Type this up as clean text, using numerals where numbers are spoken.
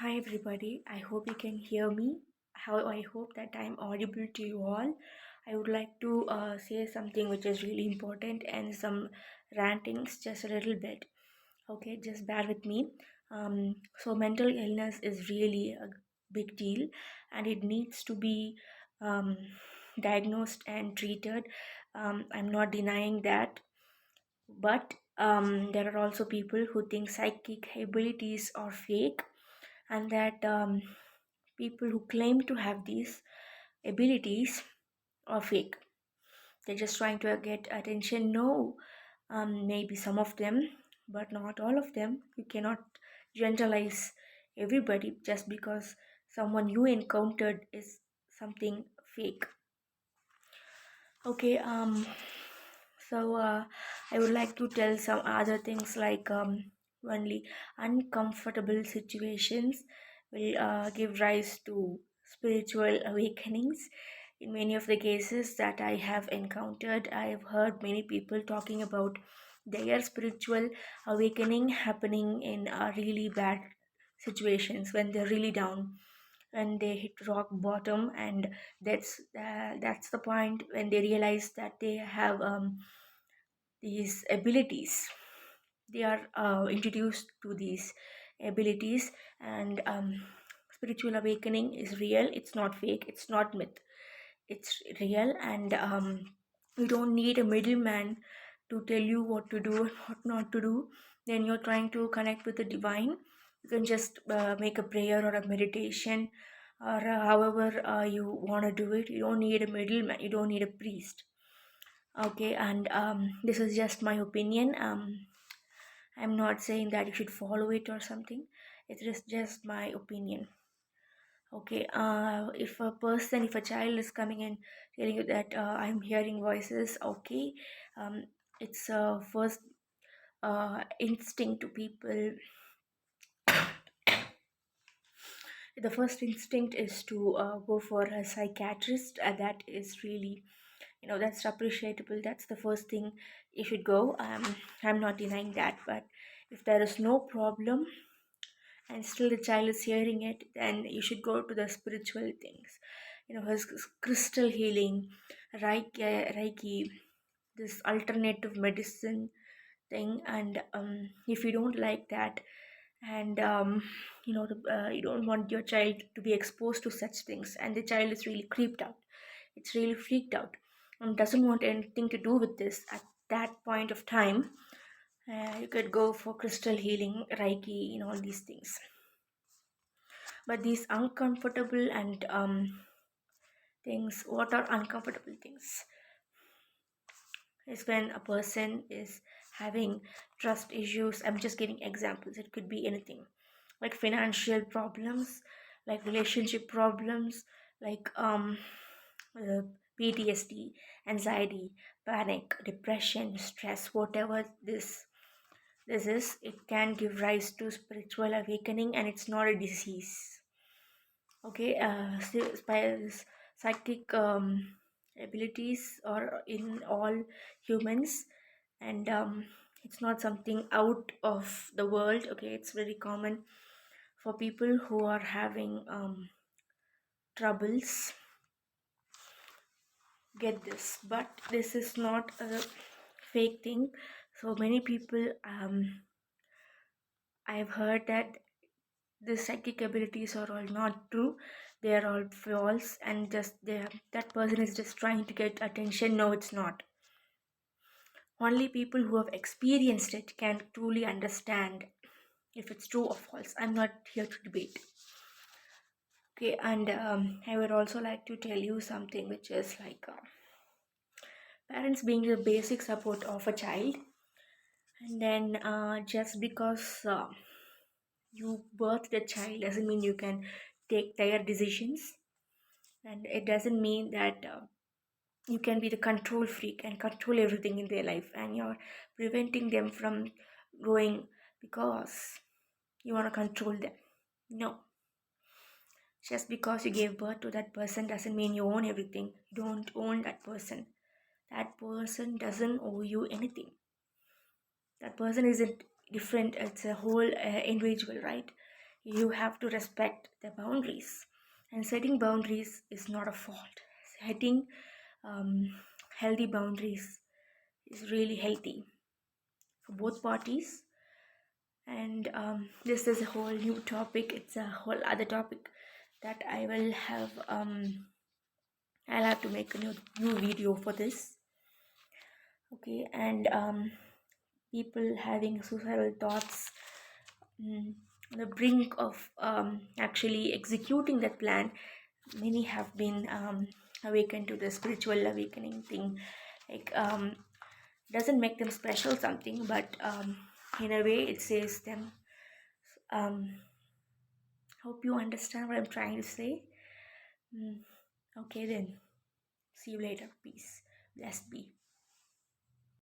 Hi everybody, I hope you can hear me. How I hope that I'm audible to you all. I would like to say something which is really important and some rantings just a little bit. Okay, just bear with me. So mental illness is really a big deal and it needs to be um, diagnosed and treated. I'm not denying that, but there are also people who think psychic abilities are fake and that people who claim to have these abilities are fake. They're just trying to get attention. No, maybe some of them, but not all of them. You cannot generalize everybody just because someone you encountered is something fake. Okay, I would like to tell some other things like only uncomfortable situations will give rise to spiritual awakenings. In many of the cases that I have encountered, I have heard many people talking about their spiritual awakening happening in really bad situations when they're really down and they hit rock bottom, and that's the point when they realize that they have these abilities. They are introduced to these abilities, and spiritual awakening is real. It's not fake, it's not myth, it's real. And you don't need a middleman to tell you what to do and what not to do. Then you're trying to connect with the divine. You can just make a prayer or a meditation, or however you want to do it. You don't need a middleman, you don't need a priest. Okay, and this is just my opinion. I'm not saying that you should follow it or something. It's just my opinion. Okay, if a child is coming and telling you that I'm hearing voices, okay, um, it's first instinct to people. The first instinct is to go for a psychiatrist. That is really, that's appreciable. That's the first thing you should go. I'm not denying that, but if there is no problem and still the child is hearing it, then you should go to the spiritual things. His crystal healing, Reiki, this alternative medicine thing. And if you don't like that, and you don't want your child to be exposed to such things, and the child is really creeped out, it's really freaked out, and doesn't want anything to do with this at that point of time, you could go for crystal healing, Reiki, all these things. But these uncomfortable and things, what are uncomfortable things? Is when a person is having trust issues. I'm just giving examples, it could be anything, like financial problems, like relationship problems, like uh, PTSD, anxiety, panic, depression, stress, whatever this is, it can give rise to spiritual awakening, and it's not a disease. Okay, psychic abilities are in all humans, and it's not something out of the world. Okay, it's very common for people who are having troubles. Get this, but this is not a fake thing. So many people, I've heard that the psychic abilities are all not true, they are all false, and just that person is just trying to get attention. No, it's not. Only people who have experienced it can truly understand if it's true or false. I'm not here to debate. Okay, and I would also like to tell you something which is like parents being the basic support of a child, and then just because you birthed a child doesn't mean you can take their decisions, and it doesn't mean that you can be the control freak and control everything in their life, and you're preventing them from growing because you want to control them. No, just because you gave birth to that person doesn't mean you own everything. You don't own that person. That person doesn't owe you anything. That person isn't different, it's a whole individual, right? you have to respect the boundaries. And setting boundaries is not a fault. Setting um, healthy boundaries is really healthy for both parties. And this is a whole new topic. It's a whole other topic that I'll have to make a new video for this. Okay, and people having suicidal thoughts, mm, on the brink of actually executing that plan. Many have been awakened to the spiritual awakening thing. Like, doesn't make them special something, but in a way it saves them. um, Hope you understand what I'm trying to say. Mm, okay then, see you later. Peace. Blessed be.